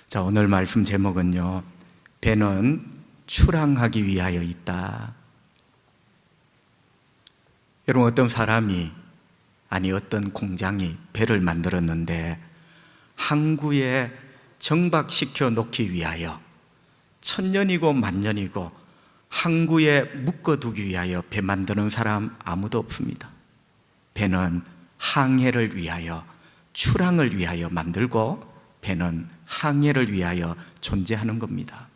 자, 오늘 말씀 제목은요, 배는 출항하기 위하여 있다. 여러분, 어떤 사람이, 어떤 공장이 배를 만들었는데 항구에 정박시켜 놓기 위하여 천년이고 만년이고 항구에 묶어두기 위하여 배 만드는 사람 아무도 없습니다. 배는 항해를 위하여, 출항을 위하여 만들고 배는 항해를 위하여 존재하는 겁니다.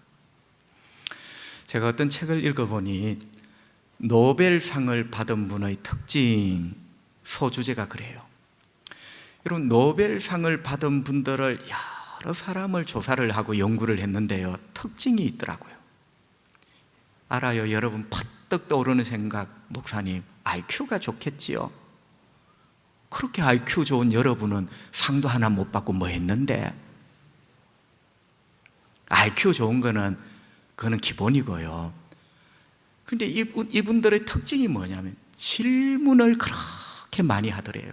제가 어떤 책을 읽어보니 노벨상을 받은 분의 특징 소주제가 그래요. 여러분, 노벨상을 받은 분들을 여러 사람을 조사를 하고 연구를 했는데요, 특징이 있더라고요. 알아요? 여러분, 퍼뜩 떠오르는 생각, 목사님, IQ가 좋겠지요? 그렇게 IQ 좋은 여러분은 상도 하나 못 받고 뭐 했는데? IQ 좋은 그거는 기본이고요. 그런데 이분들의 특징이 뭐냐면 질문을 그렇게 많이 하더래요.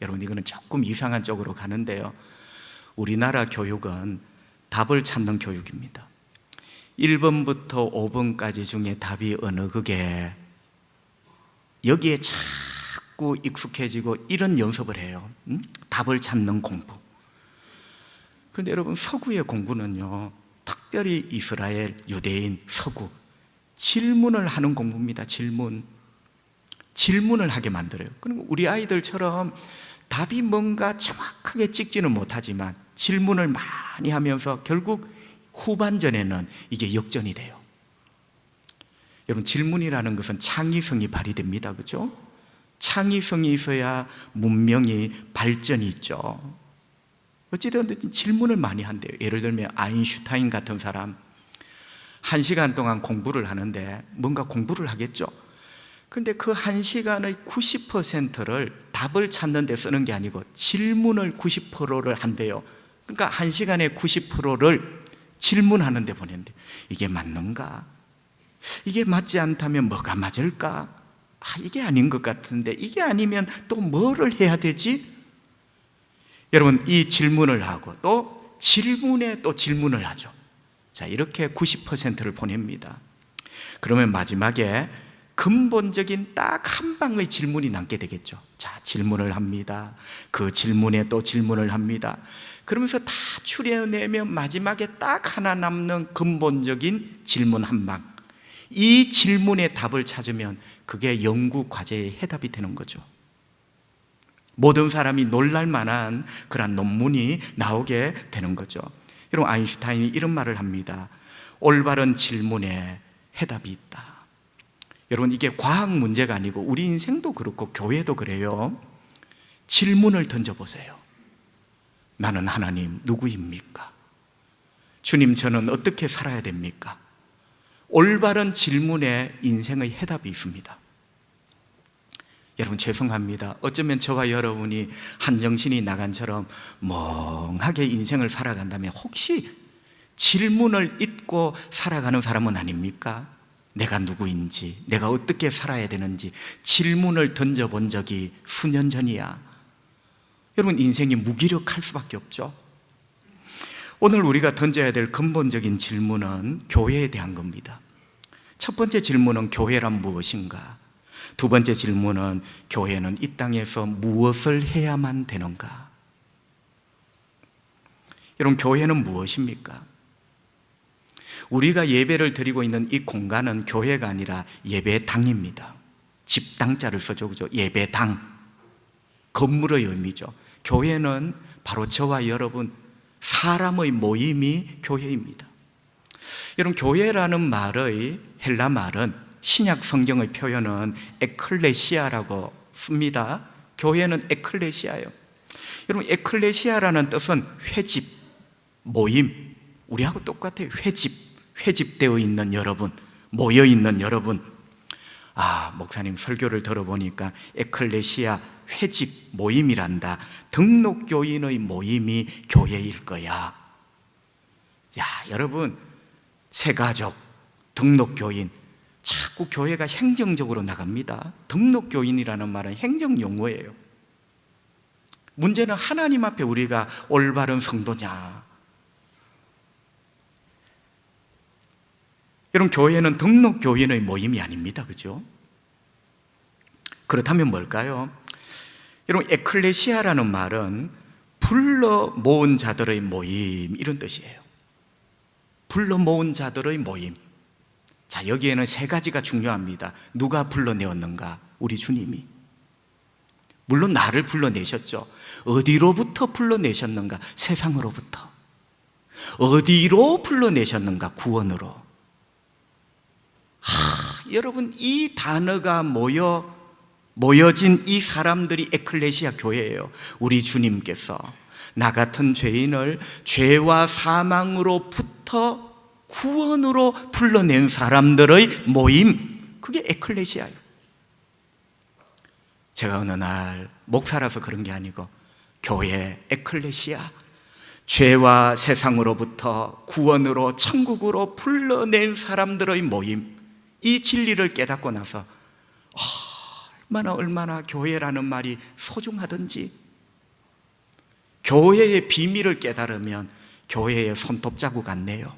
여러분, 이거는 조금 이상한 쪽으로 가는데요, 우리나라 교육은 답을 찾는 교육입니다. 1번부터 5번까지 중에 답이 어느 그게 여기에 자꾸 익숙해지고 이런 연습을 해요. 답을 찾는 공부. 그런데 여러분, 서구의 공부는요, 특별히 이스라엘, 유대인, 서구, 질문을 하는 공부입니다. 질문을 하게 만들어요. 그리고 우리 아이들처럼 답이 뭔가 정확하게 찍지는 못하지만 질문을 많이 하면서 결국 후반전에는 이게 역전이 돼요. 여러분, 질문이라는 것은 창의성이 발휘됩니다. 그렇죠? 창의성이 있어야 문명이 발전이 있죠. 어찌되든 질문을 많이 한대요. 예를 들면 아인슈타인 같은 사람 1시간 동안 공부를 하는데 뭔가 공부를 하겠죠. 그런데 그 1시간의 90%를 답을 찾는 데 쓰는 게 아니고 질문을 90%를 한대요. 그러니까 1시간의 90%를 질문하는 데 보낸대요. 이게 맞는가? 이게 맞지 않다면 뭐가 맞을까? 이게 아닌 것 같은데 이게 아니면 또 뭐를 해야 되지? 여러분, 이 질문을 하고 또 질문에 또 질문을 하죠. 자, 이렇게 90%를 보냅니다. 그러면 마지막에 근본적인 딱 한 방의 질문이 남게 되겠죠. 자, 질문을 합니다. 그 질문에 또 질문을 합니다. 그러면서 다 추려내면 마지막에 딱 하나 남는 근본적인 질문 한 방. 이 질문에 답을 찾으면 그게 연구 과제의 해답이 되는 거죠. 모든 사람이 놀랄 만한 그런 논문이 나오게 되는 거죠. 여러분, 아인슈타인이 이런 말을 합니다. 올바른 질문에 해답이 있다. 여러분, 이게 과학 문제가 아니고 우리 인생도 그렇고 교회도 그래요. 질문을 던져보세요. 나는 하나님 누구입니까? 주님, 저는 어떻게 살아야 됩니까? 올바른 질문에 인생의 해답이 있습니다. 여러분, 죄송합니다. 어쩌면 저와 여러분이 한정신이 나간처럼 멍하게 인생을 살아간다면 혹시 질문을 잊고 살아가는 사람은 아닙니까? 내가 누구인지, 내가 어떻게 살아야 되는지 질문을 던져본 적이 수년 전이야. 여러분, 인생이 무기력할 수밖에 없죠. 오늘 우리가 던져야 될 근본적인 질문은 교회에 대한 겁니다. 첫 번째 질문은 교회란 무엇인가? 두 번째 질문은 교회는 이 땅에서 무엇을 해야만 되는가? 여러분, 교회는 무엇입니까? 우리가 예배를 드리고 있는 이 공간은 교회가 아니라 예배당입니다. 집당자를 써줘, 그죠? 예배당, 건물의 의미죠. 교회는 바로 저와 여러분 사람의 모임이 교회입니다. 여러분, 교회라는 말의 헬라 말은 신약 성경의 표현은 에클레시아라고 씁니다. 교회는 에클레시아예요. 여러분, 에클레시아라는 뜻은 회집, 모임. 우리하고 똑같아요. 회집되어 있는 여러분, 모여 있는 여러분. 목사님 설교를 들어보니까 에클레시아 회집 모임이란다. 등록교인의 모임이 교회일 거야. 여러분, 새가족, 등록교인, 자꾸 교회가 행정적으로 나갑니다. 등록교인이라는 말은 행정용어예요. 문제는 하나님 앞에 우리가 올바른 성도냐. 여러분, 교회는 등록 교인의 모임이 아닙니다. 그죠? 그렇다면 뭘까요? 여러분, 에클레시아라는 말은 불러 모은 자들의 모임, 이런 뜻이에요. 불러 모은 자들의 모임. 자, 여기에는 세 가지가 중요합니다. 누가 불러내었는가? 우리 주님이. 물론 나를 불러내셨죠. 어디로부터 불러내셨는가? 세상으로부터. 어디로 불러내셨는가? 구원으로. 여러분, 이 단어가 모여진 이 사람들이 에클레시아 교회예요. 우리 주님께서 나 같은 죄인을 죄와 사망으로부터 구원으로 불러낸 사람들의 모임, 그게 에클레시아예요. 제가 어느 날 목사라서 그런 게 아니고 교회 에클레시아, 죄와 세상으로부터 구원으로 천국으로 불러낸 사람들의 모임, 이 진리를 깨닫고 나서 얼마나 교회라는 말이 소중하든지, 교회의 비밀을 깨달으면 교회의 손톱자국 같네요.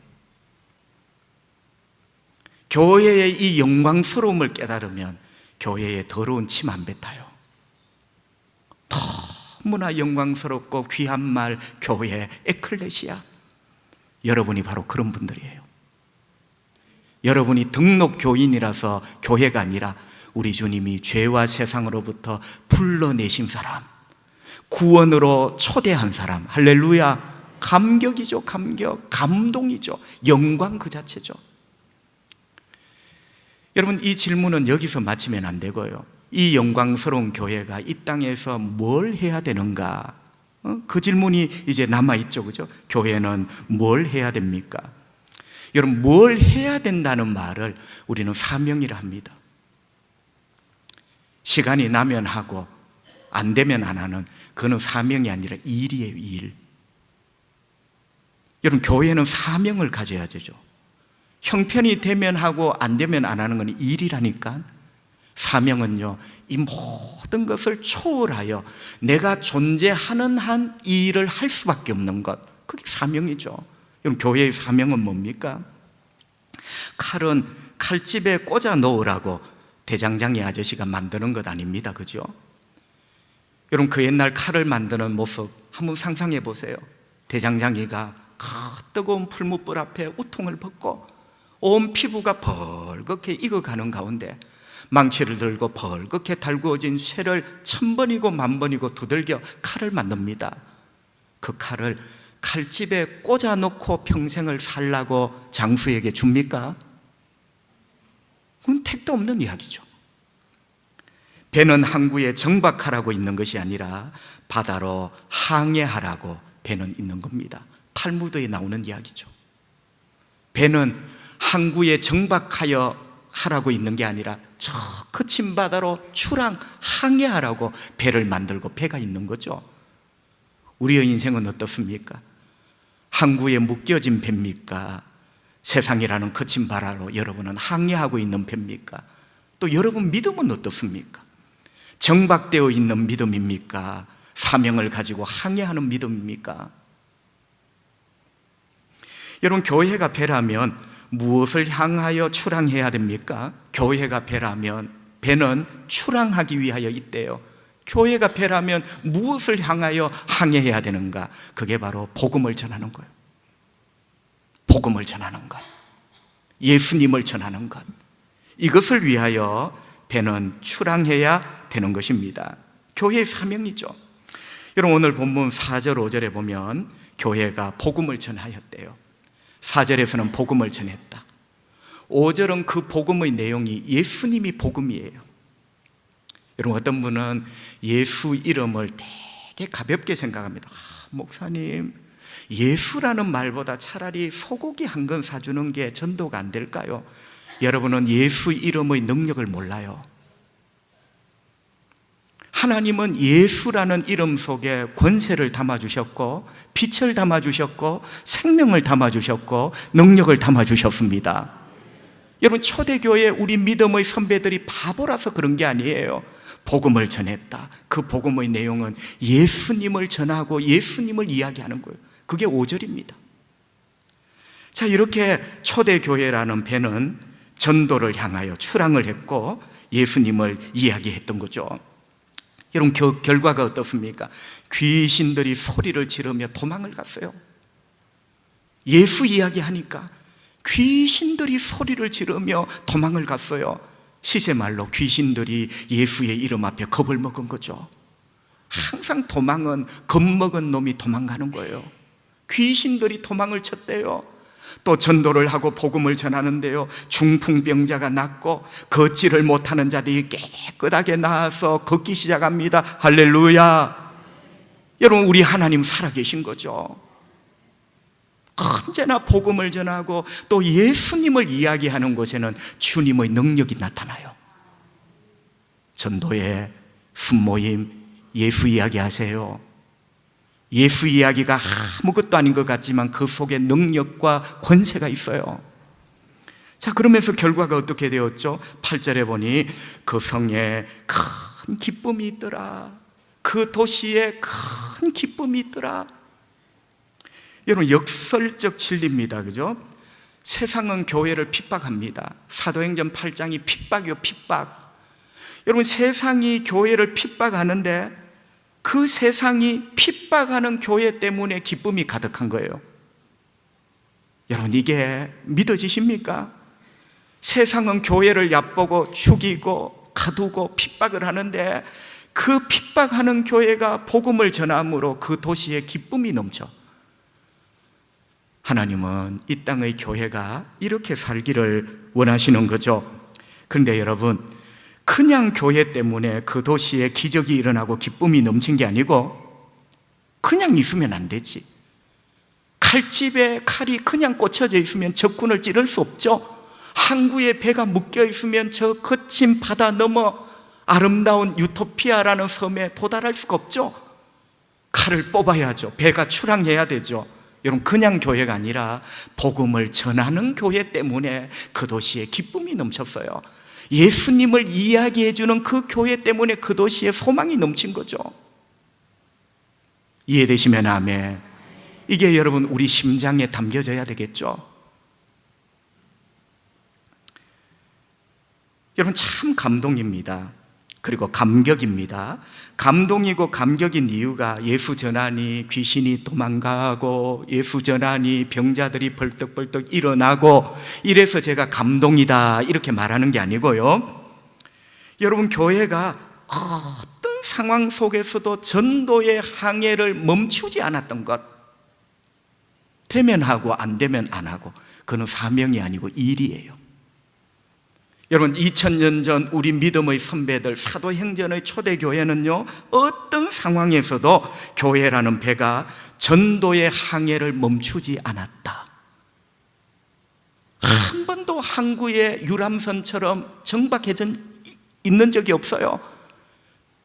교회의 이 영광스러움을 깨달으면 교회의 더러운 침 안 뱉어요. 너무나 영광스럽고 귀한 말, 교회, 에클레시아. 여러분이 바로 그런 분들이에요. 여러분이 등록 교인이라서 교회가 아니라 우리 주님이 죄와 세상으로부터 불러내신 사람, 구원으로 초대한 사람. 할렐루야. 감격이죠. 감격. 감동이죠. 영광 그 자체죠. 여러분, 이 질문은 여기서 마치면 안 되고요. 이 영광스러운 교회가 이 땅에서 뭘 해야 되는가? 그 질문이 이제 남아있죠. 그죠? 교회는 뭘 해야 됩니까? 여러분, 뭘 해야 된다는 말을 우리는 사명이라 합니다. 시간이 나면 하고 안 되면 안 하는, 그거는 사명이 아니라 일이에요. 일. 여러분, 교회는 사명을 가져야 되죠. 형편이 되면 하고 안 되면 안 하는 건 일이라니까. 사명은요, 이 모든 것을 초월하여 내가 존재하는 한 이 일을 할 수밖에 없는 것, 그게 사명이죠. 그럼 교회의 사명은 뭡니까? 칼은 칼집에 꽂아 놓으라고 대장장이 아저씨가 만드는 것 아닙니다. 그죠? 여러분, 그 옛날 칼을 만드는 모습 한번 상상해 보세요. 대장장이가 뜨거운 풀무불 앞에 우통을 벗고 온 피부가 벌겋게 익어가는 가운데 망치를 들고 벌겋게 달구어진 쇠를 1000번이고 10,000번이고 두들겨 칼을 만듭니다. 그 칼을 칼집에 꽂아놓고 평생을 살라고 장수에게 줍니까? 그건 택도 없는 이야기죠. 배는 항구에 정박하라고 있는 것이 아니라 바다로 항해하라고 배는 있는 겁니다. 탈무드에 나오는 이야기죠. 배는 항구에 정박하여 하라고 있는 게 아니라 저 거친 바다로 출항, 항해하라고 배를 만들고 배가 있는 거죠. 우리의 인생은 어떻습니까? 항구에 묶여진 배입니까? 세상이라는 거친 바다로 여러분은 항해하고 있는 배입니까? 또 여러분 믿음은 어떻습니까? 정박되어 있는 믿음입니까? 사명을 가지고 항해하는 믿음입니까? 여러분, 교회가 배라면 무엇을 향하여 출항해야 됩니까? 교회가 배라면 배는 출항하기 위하여 있대요. 교회가 배라면 무엇을 향하여 항해해야 되는가? 그게 바로 복음을 전하는 거예요. 복음을 전하는 것, 예수님을 전하는 것, 이것을 위하여 배는 출항해야 되는 것입니다. 교회의 사명이죠. 여러분, 오늘 본문 4절 5절에 보면 교회가 복음을 전하였대요. 4절에서는 복음을 전했다. 5절은 그 복음의 내용이 예수님이 복음이에요. 여러분, 어떤 분은 예수 이름을 되게 가볍게 생각합니다. 목사님, 예수라는 말보다 차라리 소고기 한 건 사주는 게 전도가 안 될까요? 여러분은 예수 이름의 능력을 몰라요. 하나님은 예수라는 이름 속에 권세를 담아주셨고, 빛을 담아주셨고, 생명을 담아주셨고, 능력을 담아주셨습니다. 여러분, 초대교회 우리 믿음의 선배들이 바보라서 그런 게 아니에요. 복음을 전했다. 그 복음의 내용은 예수님을 전하고 예수님을 이야기하는 거예요. 그게 5절입니다. 자, 이렇게 초대교회라는 배는 전도를 향하여 출항을 했고 예수님을 이야기했던 거죠. 여러분, 결과가 어떻습니까? 귀신들이 소리를 지르며 도망을 갔어요. 예수 이야기하니까 귀신들이 소리를 지르며 도망을 갔어요. 시세말로 귀신들이 예수의 이름 앞에 겁을 먹은 거죠. 항상 도망은 겁먹은 놈이 도망가는 거예요. 귀신들이 도망을 쳤대요. 또 전도를 하고 복음을 전하는데요, 중풍병자가 낫고 걷지를 못하는 자들이 깨끗하게 나와서 걷기 시작합니다. 할렐루야. 여러분, 우리 하나님 살아계신 거죠. 언제나 복음을 전하고 또 예수님을 이야기하는 곳에는 주님의 능력이 나타나요. 전도회, 순모임, 예수 이야기하세요. 예수 이야기가 아무것도 아닌 것 같지만 그 속에 능력과 권세가 있어요. 자, 그러면서 결과가 어떻게 되었죠? 8절에 보니 그 성에 큰 기쁨이 있더라. 그 도시에 큰 기쁨이 있더라. 여러분, 역설적 진리입니다. 그죠? 세상은 교회를 핍박합니다. 사도행전 8장이 핍박이요, 핍박. 여러분, 세상이 교회를 핍박하는데 그 세상이 핍박하는 교회 때문에 기쁨이 가득한 거예요. 여러분, 이게 믿어지십니까? 세상은 교회를 얕보고 죽이고 가두고 핍박을 하는데 그 핍박하는 교회가 복음을 전함으로 그 도시에 기쁨이 넘쳐. 하나님은 이 땅의 교회가 이렇게 살기를 원하시는 거죠. 그런데 여러분, 그냥 교회 때문에 그 도시에 기적이 일어나고 기쁨이 넘친 게 아니고 그냥 있으면 안 되지. 칼집에 칼이 그냥 꽂혀져 있으면 적군을 찌를 수 없죠. 항구에 배가 묶여 있으면 저 거친 바다 넘어 아름다운 유토피아라는 섬에 도달할 수가 없죠. 칼을 뽑아야죠. 배가 출항해야 되죠. 여러분, 그냥 교회가 아니라 복음을 전하는 교회 때문에 그 도시에 기쁨이 넘쳤어요. 예수님을 이야기해주는 그 교회 때문에 그 도시에 소망이 넘친 거죠. 이해되시면 아멘. 이게 여러분, 우리 심장에 담겨져야 되겠죠. 여러분, 참 감동입니다. 그리고 감격입니다. 감동이고 감격인 이유가 예수 전하니 귀신이 도망가고 예수 전하니 병자들이 벌떡벌떡 일어나고 이래서 제가 감동이다 이렇게 말하는 게 아니고요, 여러분, 교회가 어떤 상황 속에서도 전도의 항해를 멈추지 않았던 것, 되면 하고 안 되면 안 하고, 그건 사명이 아니고 일이에요. 여러분, 2000년 전 우리 믿음의 선배들, 사도행전의 초대교회는요, 어떤 상황에서도 교회라는 배가 전도의 항해를 멈추지 않았다. 한 번도 항구에 유람선처럼 정박해져 있는 적이 없어요.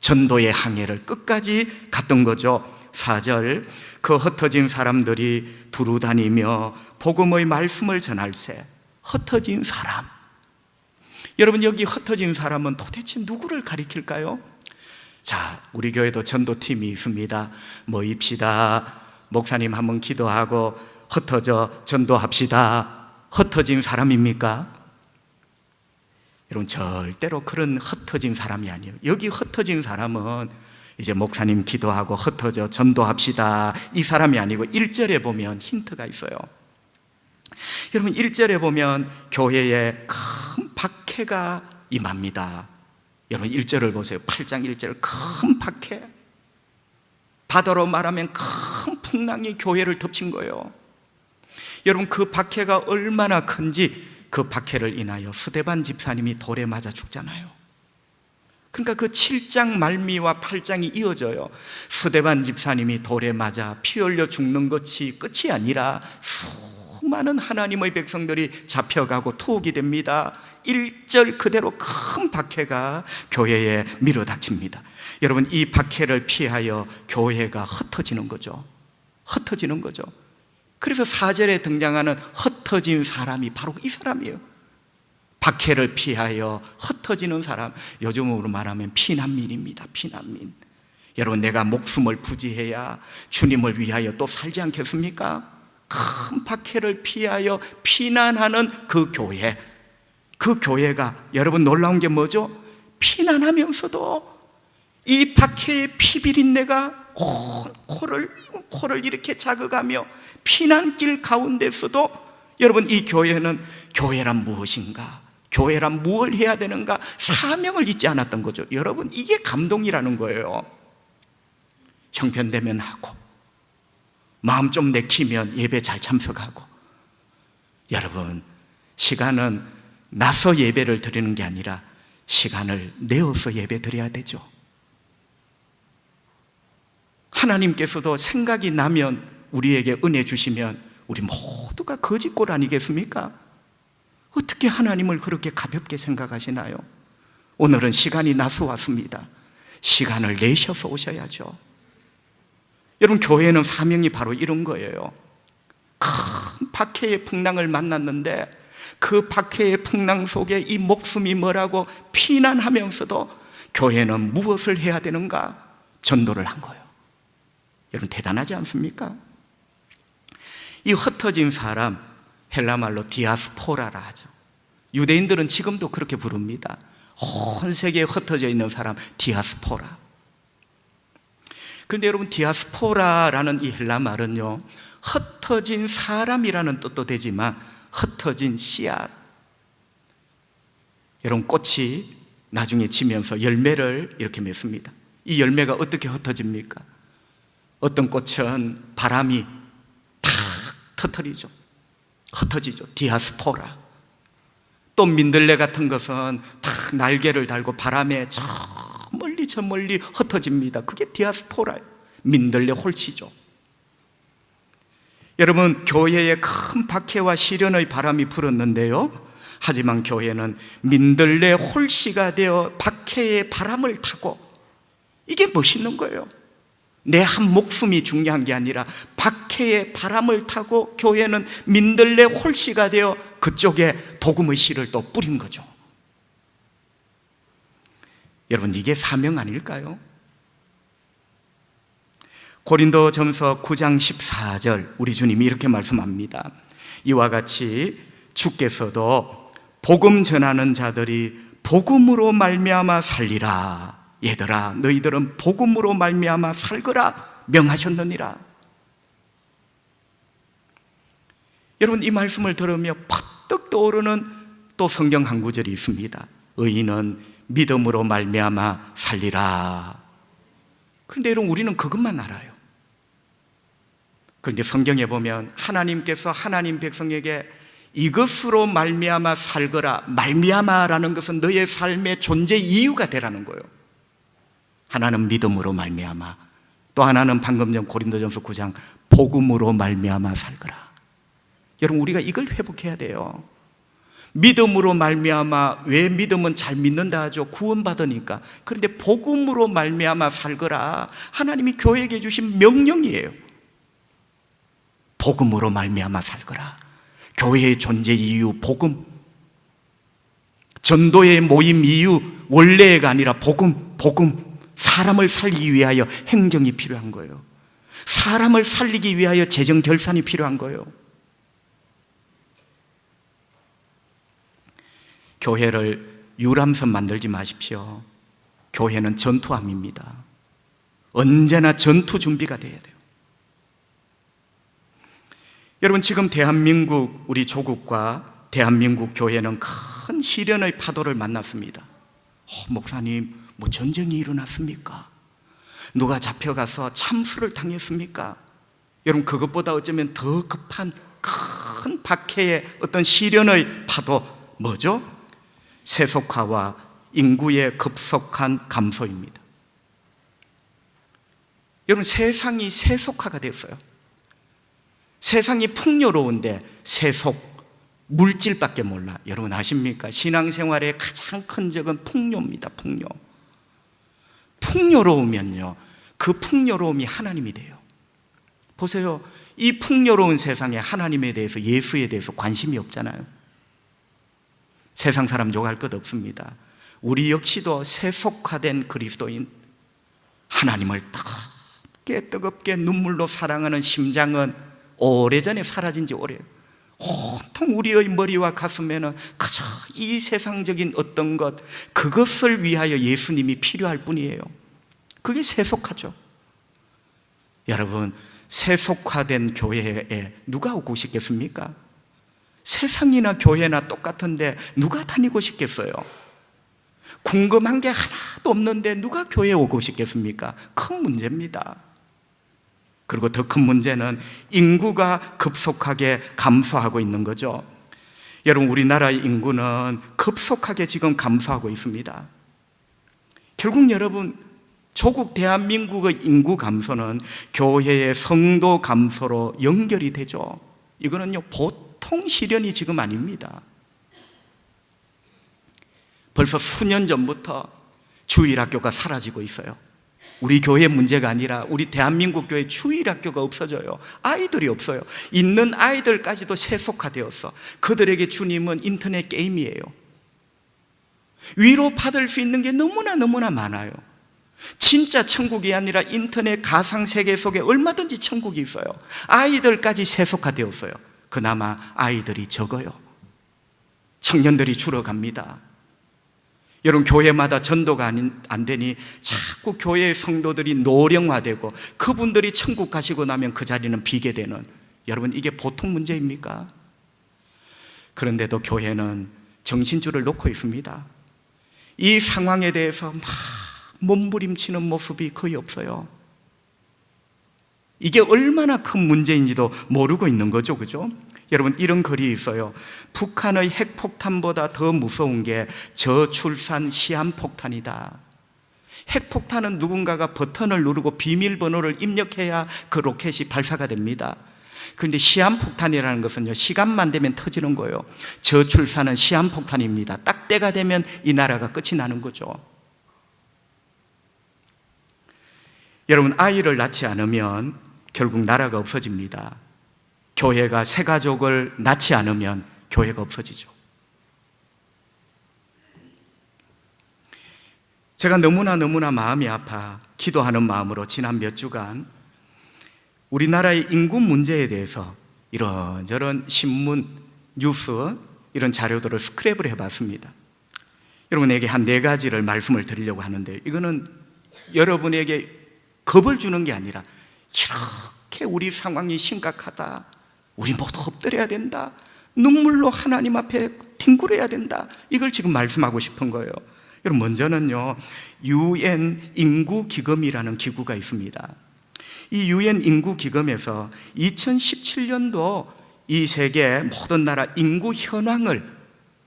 전도의 항해를 끝까지 갔던 거죠. 4절, 그 흩어진 사람들이 두루 다니며 복음의 말씀을 전할세. 흩어진 사람. 여러분, 여기 흩어진 사람은 도대체 누구를 가리킬까요? 자, 우리 교회도 전도팀이 있습니다. 모입시다. 목사님 한번 기도하고 흩어져 전도합시다. 흩어진 사람입니까? 여러분, 절대로 그런 흩어진 사람이 아니에요. 여기 흩어진 사람은 이제 목사님 기도하고 흩어져 전도합시다 이 사람이 아니고 1절에 보면 힌트가 있어요. 여러분, 1절에 보면 교회에 큰 박해가 임합니다. 여러분, 1절을 보세요. 8장 1절, 큰 박해. 바다로 말하면 큰 풍랑이 교회를 덮친 거예요. 여러분, 그 박해가 얼마나 큰지, 그 박해를 인하여 스데반 집사님이 돌에 맞아 죽잖아요. 그러니까 그 7장 말미와 8장이 이어져요. 스데반 집사님이 돌에 맞아 피 흘려 죽는 것이 끝이 아니라 수많은 하나님의 백성들이 잡혀가고 투옥이 됩니다. 1절 그대로 큰 박해가 교회에 밀어닥칩니다. 여러분, 이 박해를 피하여 교회가 흩어지는 거죠. 흩어지는 거죠. 그래서 4절에 등장하는 흩어진 사람이 바로 이 사람이에요. 박해를 피하여 흩어지는 사람, 요즘으로 말하면 피난민입니다. 피난민. 여러분, 내가 목숨을 부지해야 주님을 위하여 또 살지 않겠습니까? 큰 박해를 피하여 피난하는 그 교회, 그 교회가 여러분 놀라운 게 뭐죠? 피난하면서도 이 박해의 피비린내가 코를 이렇게 자극하며 피난길 가운데서도 여러분, 이 교회는 교회란 무엇인가? 교회란 무엇을 해야 되는가? 사명을 잊지 않았던 거죠. 여러분, 이게 감동이라는 거예요. 형편되면 하고, 마음 좀 내키면 예배 잘 참석하고. 여러분, 시간은 나서 예배를 드리는 게 아니라 시간을 내어서 예배 드려야 되죠. 하나님께서도 생각이 나면 우리에게 은혜 주시면 우리 모두가 거짓골 아니겠습니까? 어떻게 하나님을 그렇게 가볍게 생각하시나요? 오늘은 시간이 나서 왔습니다. 시간을 내셔서 오셔야죠. 여러분, 교회는 사명이 바로 이런 거예요. 큰 박해의 풍랑을 만났는데 그 박해의 풍랑 속에 이 목숨이 뭐라고 피난하면서도 교회는 무엇을 해야 되는가? 전도를 한 거예요. 여러분, 대단하지 않습니까? 이 흩어진 사람, 헬라말로 디아스포라라 하죠. 유대인들은 지금도 그렇게 부릅니다. 온 세계에 흩어져 있는 사람, 디아스포라. 그런데 여러분, 디아스포라라는 이 헬라 말은요, 흩어진 사람이라는 뜻도 되지만 흩어진 씨앗. 여러분, 꽃이 나중에 지면서 열매를 이렇게 맺습니다. 이 열매가 어떻게 흩어집니까? 어떤 꽃은 바람이 탁 터뜨리죠. 흩어지죠. 디아스포라. 또 민들레 같은 것은 탁 날개를 달고 바람에 저 멀리 흩어집니다. 그게 디아스포라예요. 민들레 홀씨죠. 여러분, 교회에 큰 박해와 시련의 바람이 불었는데요, 하지만 교회는 민들레 홀씨가 되어 박해의 바람을 타고, 이게 멋있는 거예요. 내 한 목숨이 중요한 게 아니라 박해의 바람을 타고 교회는 민들레 홀씨가 되어 그쪽에 복음의 씨를 또 뿌린 거죠. 여러분, 이게 사명 아닐까요? 고린도전서 9장 14절 우리 주님이 이렇게 말씀합니다. 이와 같이 주께서도 복음 전하는 자들이 복음으로 말미암아 살리라. 얘들아, 너희들은 복음으로 말미암아 살거라 명하셨느니라. 여러분, 이 말씀을 들으며 퍼뜩 떠오르는 또 성경 한 구절이 있습니다. 의인은 믿음으로 말미암아 살리라. 그런데 여러분, 우리는 그것만 알아요. 그런데 성경에 보면 하나님께서 하나님 백성에게 이것으로 말미암아 살거라. 말미암아라는 것은 너의 삶의 존재 이유가 되라는 거예요. 하나는 믿음으로 말미암아, 또 하나는 방금 전 고린도전서 9장 복음으로 말미암아 살거라. 여러분, 우리가 이걸 회복해야 돼요. 믿음으로 말미암아, 왜 믿음은 잘 믿는다 하죠? 구원받으니까. 그런데 복음으로 말미암아 살거라, 하나님이 교회에게 주신 명령이에요. 복음으로 말미암아 살거라. 교회의 존재 이유 복음, 전도의 모임 이유 원래가 아니라 복음. 사람을 살리기 위하여 행정이 필요한 거예요. 사람을 살리기 위하여 재정 결산이 필요한 거예요. 교회를 유람선 만들지 마십시오. 교회는 전투함입니다. 언제나 전투 준비가 돼야 돼요. 여러분, 지금 대한민국, 우리 조국과 대한민국 교회는 큰 시련의 파도를 만났습니다. 목사님, 뭐 전쟁이 일어났습니까? 누가 잡혀가서 참수를 당했습니까? 여러분, 그것보다 어쩌면 더 급한 큰 박해의 어떤 시련의 파도, 뭐죠? 세속화와 인구의 급속한 감소입니다. 여러분, 세상이 세속화가 됐어요. 세상이 풍요로운데 세속, 물질밖에 몰라. 여러분 아십니까? 신앙생활의 가장 큰 적은 풍요입니다. 풍요로우면요, 그 풍요로움이 하나님이 돼요. 보세요, 이 풍요로운 세상에 하나님에 대해서, 예수에 대해서 관심이 없잖아요. 세상 사람 욕할 것 없습니다. 우리 역시도 세속화된 그리스도인, 하나님을 뜨겁게 눈물로 사랑하는 심장은 오래전에 사라진 지 오래요. 온통 우리의 머리와 가슴에는 그저 이 세상적인 어떤 것, 그것을 위하여 예수님이 필요할 뿐이에요. 그게 세속화죠. 여러분, 세속화된 교회에 누가 오고 싶겠습니까? 세상이나 교회나 똑같은데 누가 다니고 싶겠어요? 궁금한 게 하나도 없는데 누가 교회에 오고 싶겠습니까? 큰 문제입니다. 그리고 더 큰 문제는 인구가 급속하게 감소하고 있는 거죠. 여러분, 우리나라의 인구는 급속하게 지금 감소하고 있습니다. 결국 여러분, 조국 대한민국의 인구 감소는 교회의 성도 감소로 연결이 되죠. 이거는요, 보통 시련이 지금 아닙니다. 벌써 수년 전부터 주일학교가 사라지고 있어요. 우리 교회 문제가 아니라 우리 대한민국 교회 주일학교가 없어져요. 아이들이 없어요. 있는 아이들까지도 세속화되었어. 그들에게 주님은 인터넷 게임이에요. 위로받을 수 있는 게 너무나 많아요. 진짜 천국이 아니라 인터넷 가상세계 속에 얼마든지 천국이 있어요. 아이들까지 세속화되었어요. 그나마 아이들이 적어요. 청년들이 줄어갑니다. 여러분, 교회마다 전도가 안 되니 자꾸 교회의 성도들이 노령화되고 그분들이 천국 가시고 나면 그 자리는 비게 되는, 여러분, 이게 보통 문제입니까? 그런데도 교회는 정신줄을 놓고 있습니다. 이 상황에 대해서 막 몸부림치는 모습이 거의 없어요. 이게 얼마나 큰 문제인지도 모르고 있는 거죠, 그죠? 여러분, 이런 글이 있어요. 북한의 핵폭탄보다 더 무서운 게 저출산 시한폭탄이다. 핵폭탄은 누군가가 버튼을 누르고 비밀번호를 입력해야 그 로켓이 발사가 됩니다. 그런데 시한폭탄이라는 것은요, 시간만 되면 터지는 거예요. 저출산은 시한폭탄입니다. 딱 때가 되면 이 나라가 끝이 나는 거죠. 여러분, 아이를 낳지 않으면 결국 나라가 없어집니다. 교회가 새 가족을 낳지 않으면 교회가 없어지죠. 제가 너무나 마음이 아파 기도하는 마음으로 지난 몇 주간 우리나라의 인구 문제에 대해서 이런저런 신문, 뉴스, 이런 자료들을 스크랩을 해봤습니다. 여러분에게 한 4가지를 말씀을 드리려고 하는데, 이거는 여러분에게 겁을 주는 게 아니라 이렇게 우리 상황이 심각하다, 우리 모두 엎드려야 된다, 눈물로 하나님 앞에 뒹굴어야 된다, 이걸 지금 말씀하고 싶은 거예요. 여러분, 먼저는요, UN 인구기금이라는 기구가 있습니다. 이 UN 인구기금에서 2017년도 이 세계 모든 나라 인구 현황을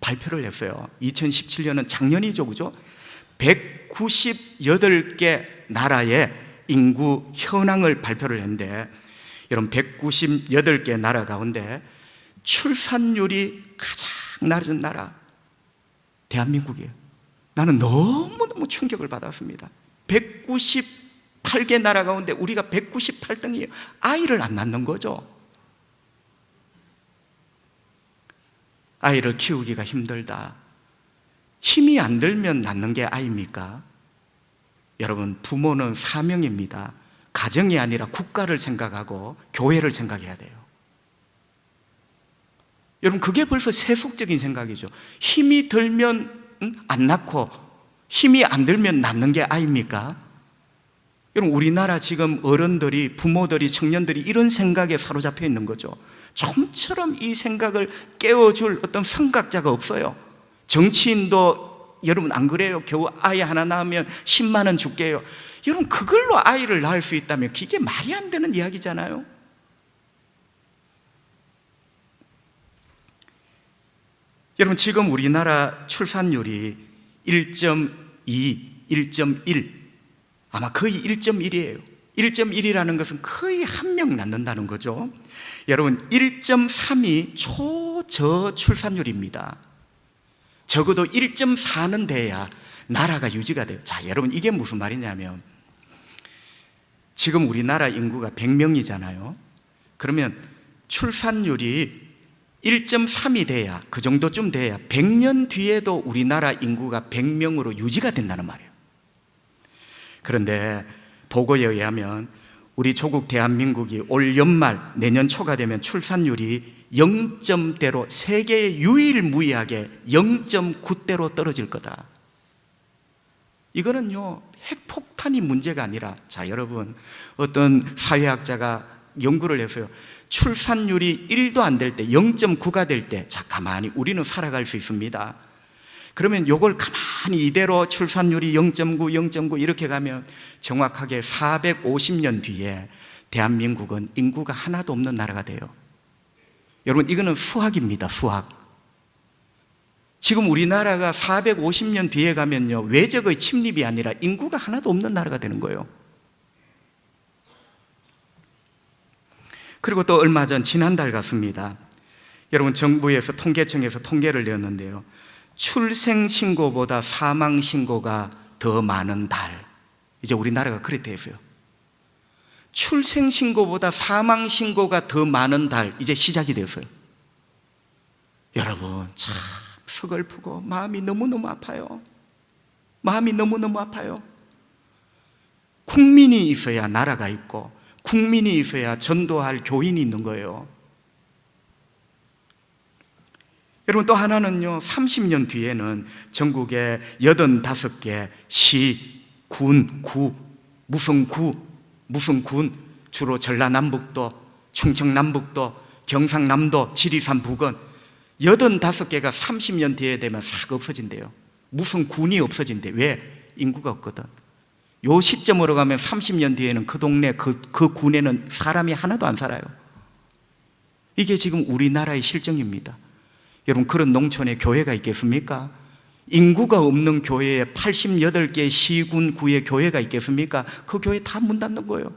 발표를 했어요. 2017년은 작년이죠, 그죠? 198개 나라의 인구 현황을 발표를 했는데, 여러분, 198개 나라 가운데 출산율이 가장 낮은 나라 대한민국이에요. 나는 너무너무 충격을 받았습니다. 198개 나라 가운데 우리가 198등이에요. 아이를 안 낳는 거죠. 아이를 키우기가 힘들다. 힘이 안 들면 낳는 게 아이입니까? 여러분, 부모는 사명입니다. 가정이 아니라 국가를 생각하고 교회를 생각해야 돼요. 여러분, 그게 벌써 세속적인 생각이죠. 힘이 들면 안 낳고 힘이 안 들면 낳는 게 아입니까? 여러분, 우리나라 지금 어른들이, 부모들이, 청년들이 이런 생각에 사로잡혀 있는 거죠. 좀처럼 이 생각을 깨워줄 어떤 선각자가 없어요. 정치인도 여러분 안 그래요? 겨우 아이 하나 낳으면 10만 원 줄게요. 여러분, 그걸로 아이를 낳을 수 있다면 그게 말이 안 되는 이야기잖아요. 여러분, 지금 우리나라 출산율이 1.2, 1.1, 아마 거의 1.1이에요. 1.1이라는 것은 거의 한 명 낳는다는 거죠. 여러분, 1.3이 초저출산율입니다. 적어도 1.4는 돼야 나라가 유지가 돼요. 자, 여러분, 이게 무슨 말이냐면, 지금 우리나라 인구가 100명이잖아요. 그러면 출산율이 1.3이 돼야, 그 정도쯤 돼야 100년 뒤에도 우리나라 인구가 100명으로 유지가 된다는 말이에요. 그런데 보고에 의하면 우리 조국 대한민국이 올 연말 내년 초가 되면 출산율이 0점대로 세계 유일무이하게 0.9대로 떨어질 거다. 이거는요, 핵폭탄이 문제가 아니라, 자 여러분, 어떤 사회학자가 연구를 해서요, 출산율이 1도 안 될 때, 0.9가 될 때, 자 가만히 우리는 살아갈 수 있습니다. 그러면 요걸 가만히 이대로 출산율이 0.9, 0.9 이렇게 가면 정확하게 450년 뒤에 대한민국은 인구가 하나도 없는 나라가 돼요. 여러분, 이거는 수학입니다, 수학. 지금 우리나라가 450년 뒤에 가면요, 외적의 침입이 아니라 인구가 하나도 없는 나라가 되는 거예요. 그리고 또 얼마 전 지난달 같습니다. 여러분, 정부에서 통계청에서 통계를 내었는데요, 출생신고보다 사망신고가 더 많은 달, 이제 우리나라가 그래 됐어요. 출생신고보다 사망신고가 더 많은 달, 이제 시작이 되었어요. 여러분, 참 서글프고 마음이 너무너무 아파요. 마음이 너무너무 아파요. 국민이 있어야 나라가 있고, 국민이 있어야 전도할 교인이 있는 거예요. 여러분, 또 하나는요, 30년 뒤에는 전국에 85개 시, 군, 구, 무슨 군, 주로 전라남북도, 충청남북도, 경상남도, 지리산 부근 85개가 30년 뒤에 되면 싹 없어진대요. 무슨 군이 없어진대. 왜? 인구가 없거든. 요 시점으로 가면 30년 뒤에는 그 동네, 그 군에는 사람이 하나도 안 살아요. 이게 지금 우리나라의 실정입니다. 여러분, 그런 농촌에 교회가 있겠습니까? 인구가 없는 교회에 88개 시군 구의 교회가 있겠습니까? 그 교회 다 문 닫는 거예요.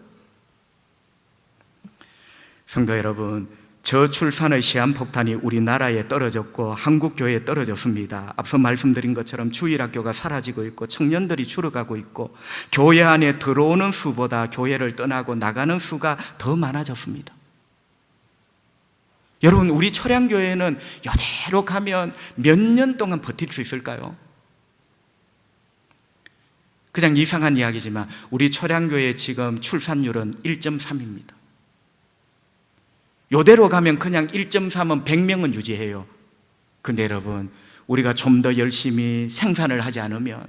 성도 여러분, 저출산의 시한폭탄이 우리나라에 떨어졌고 한국 교회에 떨어졌습니다. 앞서 말씀드린 것처럼 주일학교가 사라지고 있고 청년들이 줄어가고 있고 교회 안에 들어오는 수보다 교회를 떠나고 나가는 수가 더 많아졌습니다. 여러분, 우리 초량교회는 이대로 가면 몇 년 동안 버틸 수 있을까요? 그냥 이상한 이야기지만 우리 초량교회 지금 출산율은 1.3입니다. 이대로 가면 그냥 1.3은 100명은 유지해요. 근데 여러분, 우리가 좀 더 열심히 생산을 하지 않으면,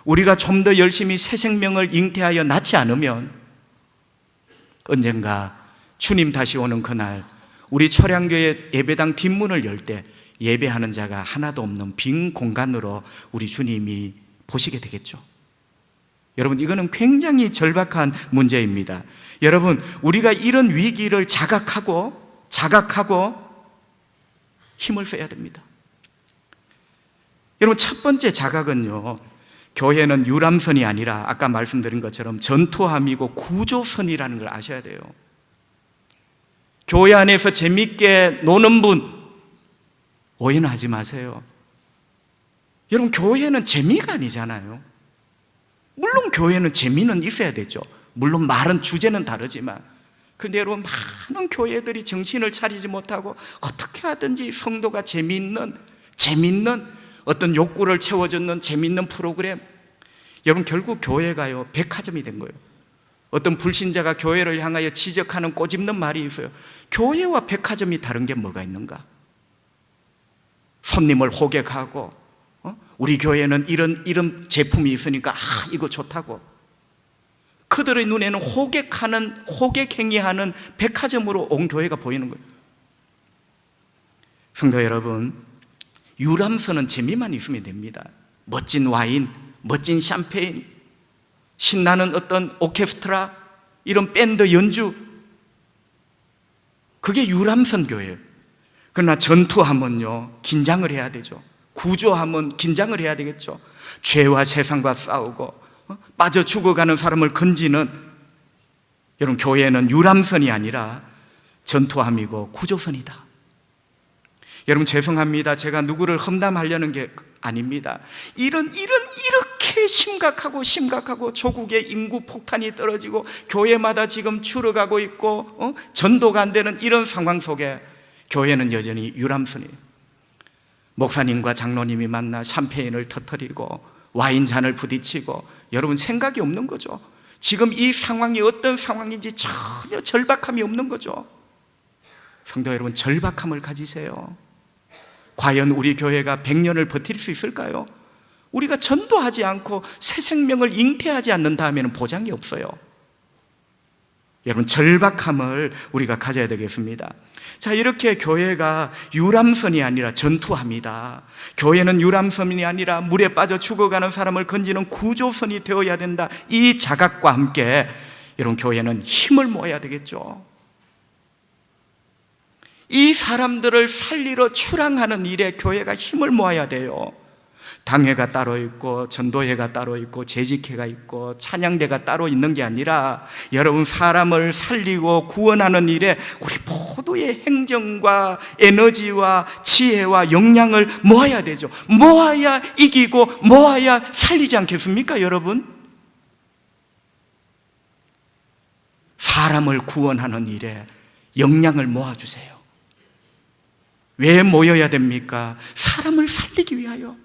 우리가 좀 더 열심히 새 생명을 잉태하여 낳지 않으면 언젠가 주님 다시 오는 그날 우리 초량교회 예배당 뒷문을 열 때 예배하는 자가 하나도 없는 빈 공간으로 우리 주님이 보시게 되겠죠. 여러분, 이거는 굉장히 절박한 문제입니다. 여러분, 우리가 이런 위기를 자각하고 힘을 써야 됩니다. 여러분, 첫 번째 자각은요, 교회는 유람선이 아니라 아까 말씀드린 것처럼 전투함이고 구조선이라는 걸 아셔야 돼요. 교회 안에서 재밌게 노는 분 오해는 하지 마세요. 여러분, 교회는 재미가 아니잖아요. 물론 교회는 재미는 있어야 되죠. 물론 말은 주제는 다르지만, 근데 여러분, 많은 교회들이 정신을 차리지 못하고 어떻게 하든지 성도가 재미있는 어떤 욕구를 채워주는 재미있는 프로그램, 여러분, 결국 교회가요 백화점이 된 거예요. 어떤 불신자가 교회를 향하여 지적하는 꼬집는 말이 있어요. 교회와 백화점이 다른 게 뭐가 있는가? 손님을 호객하고, 우리 교회는 이런 제품이 있으니까 이거 좋다고. 그들의 눈에는 호객행위하는 백화점으로 온 교회가 보이는 거예요. 성도 여러분, 유람선은 재미만 있으면 됩니다. 멋진 와인, 멋진 샴페인, 신나는 어떤 오케스트라, 이런 밴드 연주, 그게 유람선 교회예요. 그러나 전투하면요 긴장을 해야 되죠. 구조하면 긴장을 해야 되겠죠. 죄와 세상과 싸우고 빠져 죽어가는 사람을 건지는, 여러분, 교회는 유람선이 아니라 전투함이고 구조선이다. 여러분, 죄송합니다. 제가 누구를 험담하려는 게 아닙니다. 이렇게 심각하고 조국의 인구 폭탄이 떨어지고 교회마다 지금 줄어가고 있고 전도가 안 되는 이런 상황 속에 교회는 여전히 유람선이에요. 목사님과 장로님이 만나 샴페인을 터뜨리고 와인잔을 부딪히고, 여러분 생각이 없는 거죠. 지금 이 상황이 어떤 상황인지 전혀 절박함이 없는 거죠. 성도 여러분, 절박함을 가지세요. 과연 우리 교회가 100년을 버틸 수 있을까요? 우리가 전도하지 않고 새 생명을 잉태하지 않는다면 보장이 없어요. 여러분, 절박함을 우리가 가져야 되겠습니다. 자, 이렇게 교회가 유람선이 아니라 전투합니다. 교회는 유람선이 아니라 물에 빠져 죽어가는 사람을 건지는 구조선이 되어야 된다. 이 자각과 함께 여러분, 교회는 힘을 모아야 되겠죠. 이 사람들을 살리러 출항하는 일에 교회가 힘을 모아야 돼요. 당회가 따로 있고 전도회가 따로 있고 재직회가 있고 찬양대가 따로 있는 게 아니라, 여러분, 사람을 살리고 구원하는 일에 우리 모두의 행정과 에너지와 지혜와 역량을 모아야 되죠. 모아야 이기고 모아야 살리지 않겠습니까, 여러분? 사람을 구원하는 일에 역량을 모아주세요. 왜 모여야 됩니까? 사람을 살리기 위하여.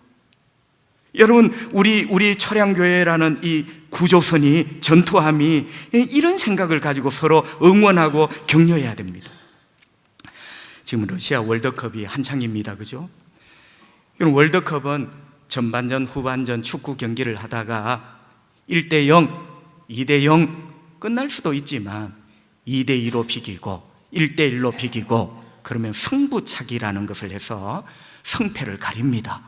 여러분, 우리 초량교회라는 이 구조선이, 전투함이 이런 생각을 가지고 서로 응원하고 격려해야 됩니다. 지금 러시아 월드컵이 한창입니다. 그죠? 월드컵은 전반전, 후반전 축구 경기를 하다가 1대0, 2대0 끝날 수도 있지만 2대2로 비기고 1대1로 비기고, 그러면 승부차기라는 것을 해서 승패를 가립니다.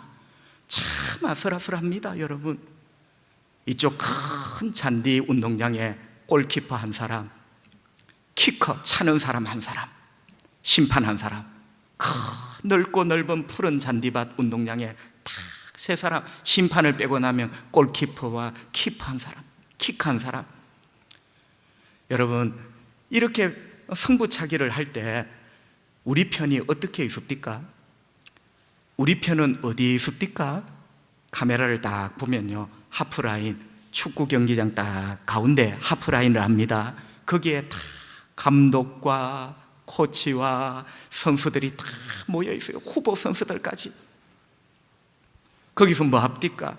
참 아슬아슬합니다, 여러분. 이쪽 큰 잔디 운동장에 골키퍼 한 사람, 키커 차는 사람 한 사람, 심판 한 사람, 넓고 넓은 푸른 잔디밭 운동장에 딱 세 사람, 심판을 빼고 나면 골키퍼와 키퍼 한 사람, 킥 한 사람. 여러분, 이렇게 승부차기를 할 때 우리 편이 어떻게 있습니까? 우리 편은 어디에 있습니까? 카메라를 딱 보면요, 하프라인, 축구 경기장 딱 가운데 하프라인을 합니다. 거기에 다 감독과 코치와 선수들이 다 모여 있어요. 후보 선수들까지. 거기서 뭐 합니까?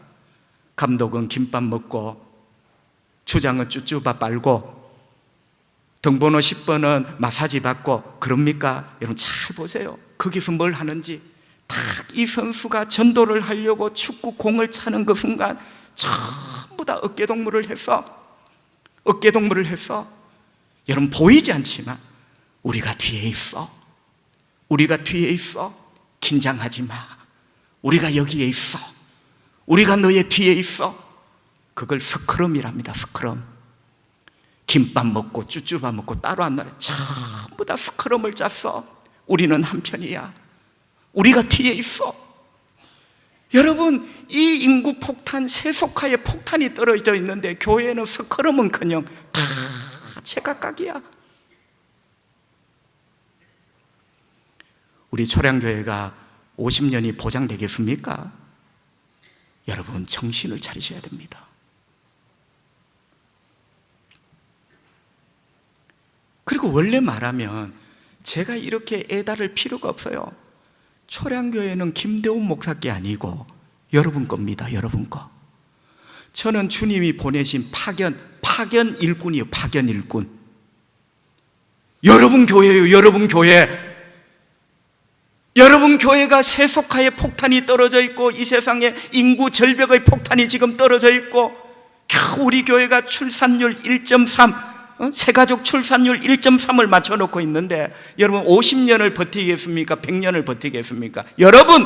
감독은 김밥 먹고, 주장은 쭈쭈밥 빨고, 등번호 10번은 마사지 받고, 그럽니까? 여러분 잘 보세요. 거기서 뭘 하는지. 딱 이 선수가 전도를 하려고 축구 공을 차는 그 순간 전부 다 어깨동무를 해서 여러분 보이지 않지만 우리가 뒤에 있어. 긴장하지 마. 우리가 여기에 있어. 우리가 너의 뒤에 있어. 그걸 스크럼이랍니다. 스크럼. 김밥 먹고 쭈쭈밥 먹고 따로 안 나래. 전부 다 스크럼을 짰어. 우리는 한편이야. 우리가 뒤에 있어. 여러분, 이 인구 폭탄, 세속화의 폭탄이 떨어져 있는데 교회는 스크럼은커녕 다 제각각이야. 우리 초량교회가 50년이 보장되겠습니까? 여러분, 정신을 차리셔야 됩니다. 그리고 원래 말하면 제가 이렇게 애다를 필요가 없어요. 초량교회는 김대훈 목사께 아니고 여러분 겁니다. 여러분 거. 저는 주님이 보내신 파견 일꾼이에요. 파견 일꾼. 여러분 교회예요. 여러분 교회. 여러분 교회가 세속화의 폭탄이 떨어져 있고, 이 세상에 인구 절벽의 폭탄이 지금 떨어져 있고, 겨우 우리 교회가 출산율 1.3, 세가족 출산율 1.3을 맞춰놓고 있는데, 여러분 50년을 버티겠습니까? 100년을 버티겠습니까? 여러분,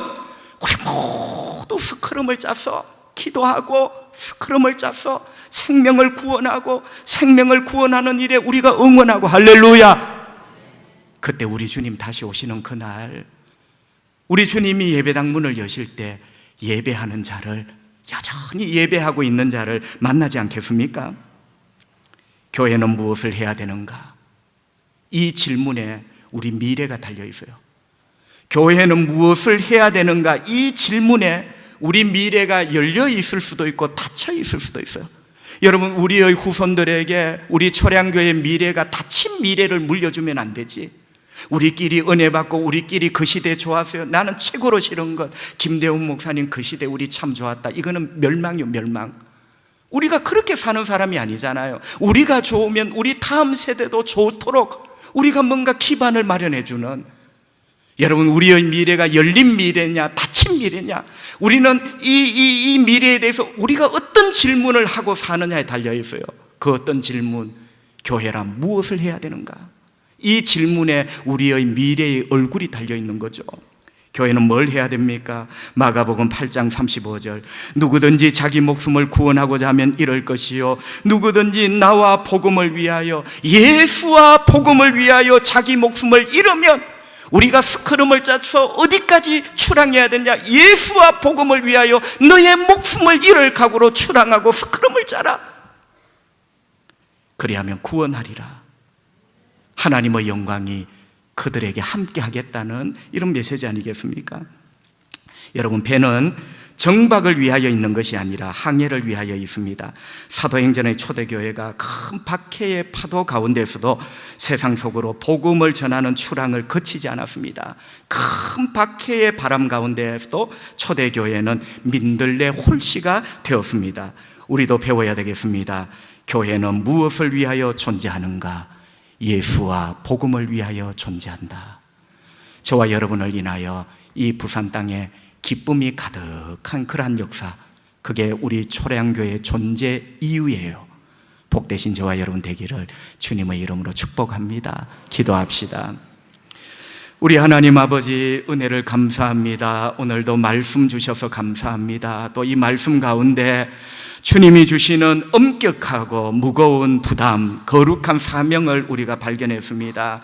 우리 모두 스크럼을 짜서 기도하고, 스크럼을 짜서 생명을 구원하고, 생명을 구원하는 일에 우리가 응원하고, 할렐루야. 그때 우리 주님 다시 오시는 그날, 우리 주님이 예배당 문을 여실 때 예배하는 자를, 여전히 예배하고 있는 자를 만나지 않겠습니까? 교회는 무엇을 해야 되는가? 이 질문에 우리 미래가 달려 있어요. 교회는 무엇을 해야 되는가? 이 질문에 우리 미래가 열려 있을 수도 있고 닫혀 있을 수도 있어요. 여러분, 우리의 후손들에게 우리 초량교회의 미래가 닫힌 미래를 물려주면 안 되지. 우리끼리 은혜 받고 우리끼리 그 시대 좋았어요. 나는 최고로 싫은 것 김대훈 목사님 그 시대 우리 참 좋았다. 이거는 멸망이요, 멸망. 우리가 그렇게 사는 사람이 아니잖아요. 우리가 좋으면 우리 다음 세대도 좋도록 우리가 뭔가 기반을 마련해 주는, 여러분 우리의 미래가 열린 미래냐 닫힌 미래냐, 우리는 이 미래에 대해서 우리가 어떤 질문을 하고 사느냐에 달려 있어요. 그 어떤 질문, 교회란 무엇을 해야 되는가, 이 질문에 우리의 미래의 얼굴이 달려 있는 거죠. 교회는 뭘 해야 됩니까? 마가복음 8장 35절, 누구든지 자기 목숨을 구원하고자 하면 잃을 것이요 누구든지 나와 복음을 위하여, 예수와 복음을 위하여 자기 목숨을 잃으면, 우리가 스크럼을 짜서 어디까지 출항해야 되냐? 예수와 복음을 위하여 너의 목숨을 잃을 각오로 출항하고 스크럼을 짜라. 그리하면 구원하리라. 하나님의 영광이 그들에게 함께 하겠다는 이런 메시지 아니겠습니까? 여러분, 배는 정박을 위하여 있는 것이 아니라 항해를 위하여 있습니다. 사도행전의 초대교회가 큰 박해의 파도 가운데서도 세상 속으로 복음을 전하는 출항을 거치지 않았습니다. 큰 박해의 바람 가운데에서도 초대교회는 민들레 홀씨가 되었습니다. 우리도 배워야 되겠습니다. 교회는 무엇을 위하여 존재하는가? 예수와 복음을 위하여 존재한다. 저와 여러분을 인하여 이 부산 땅에 기쁨이 가득한 그러한 역사, 그게 우리 초량교회의 존재 이유예요. 복되신 저와 여러분 되기를 주님의 이름으로 축복합니다. 기도합시다. 우리 하나님 아버지, 은혜를 감사합니다. 오늘도 말씀 주셔서 감사합니다. 또 이 말씀 가운데 주님이 주시는 엄격하고 무거운 부담, 거룩한 사명을 우리가 발견했습니다.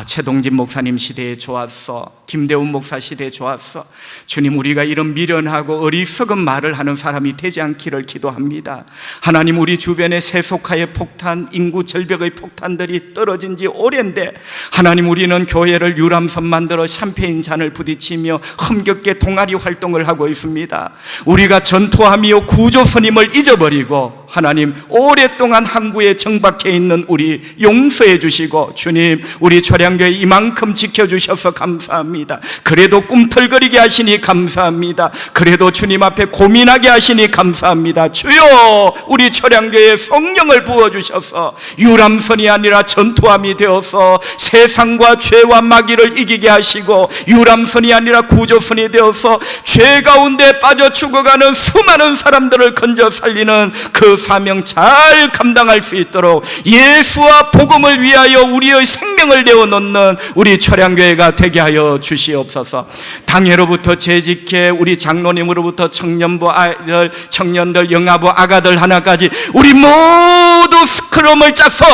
최동진 목사님 시대에 좋았어, 김대훈 목사 시대에 좋았어. 주님, 우리가 이런 미련하고 어리석은 말을 하는 사람이 되지 않기를 기도합니다. 하나님, 우리 주변에 세속화의 폭탄, 인구 절벽의 폭탄들이 떨어진 지 오랜데, 하나님, 우리는 교회를 유람선 만들어 샴페인 잔을 부딪히며 험격게 동아리 활동을 하고 있습니다. 우리가 전투함이요 구조선임을 잊어버리고, 하나님, 오랫동안 항구에 정박해 있는 우리 용서해 주시고, 주님, 우리 초량교회 이만큼 지켜주셔서 감사합니다. 그래도 꿈틀거리게 하시니 감사합니다. 그래도 주님 앞에 고민하게 하시니 감사합니다. 주여, 우리 초량교회에 성령을 부어주셔서 유람선이 아니라 전투함이 되어서 세상과 죄와 마귀를 이기게 하시고, 유람선이 아니라 구조선이 되어서 죄 가운데 빠져 죽어가는 수많은 사람들을 건져 살리는 그 사명 잘 감당할 수 있도록 예수와 복음을 위하여 우리의 생명을 내어놓는 우리 초량교회가 되게 하여 주시옵소서. 당회로부터 재직해 우리 장로님으로부터 청년부 아이들, 청년들, 영아부 아가들 하나까지 우리 모두 스크럼을 짜서,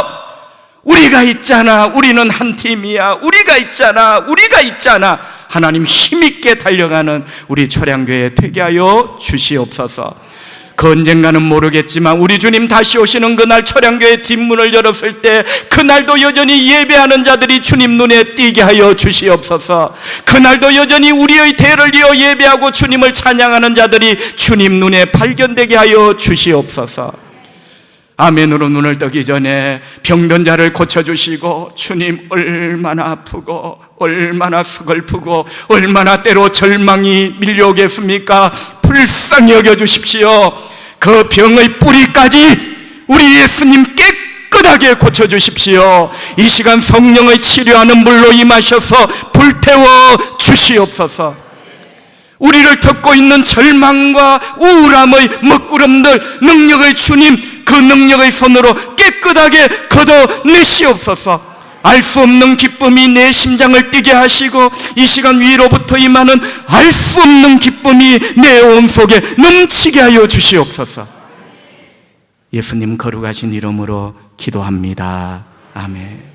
우리가 있잖아, 우리는 한 팀이야, 우리가 있잖아 하나님 힘있게 달려가는 우리 초량교회 되게 하여 주시옵소서. 그 언젠가는 모르겠지만 우리 주님 다시 오시는 그날 초량교회 뒷문을 열었을 때, 그날도 여전히 예배하는 자들이 주님 눈에 띄게 하여 주시옵소서. 그날도 여전히 우리의 대를 이어 예배하고 주님을 찬양하는 자들이 주님 눈에 발견되게 하여 주시옵소서. 아멘으로 눈을 뜨기 전에 병든 자를 고쳐주시고, 주님 얼마나 아프고 얼마나 서글프고 얼마나 때로 절망이 밀려오겠습니까? 불쌍히 여겨주십시오. 그 병의 뿌리까지 우리 예수님 깨끗하게 고쳐주십시오. 이 시간 성령의 치료하는 물로 임하셔서 불태워 주시옵소서. 우리를 덮고 있는 절망과 우울함의 먹구름들, 능력의 주님, 그 능력의 손으로 깨끗하게 걷어내시옵소서. 알 수 없는 기쁨이 내 심장을 뛰게 하시고, 이 시간 위로부터 임하는 알 수 없는 기쁨이 내 온 속에 넘치게 하여 주시옵소서. 예수님 거룩하신 이름으로 기도합니다. 아멘.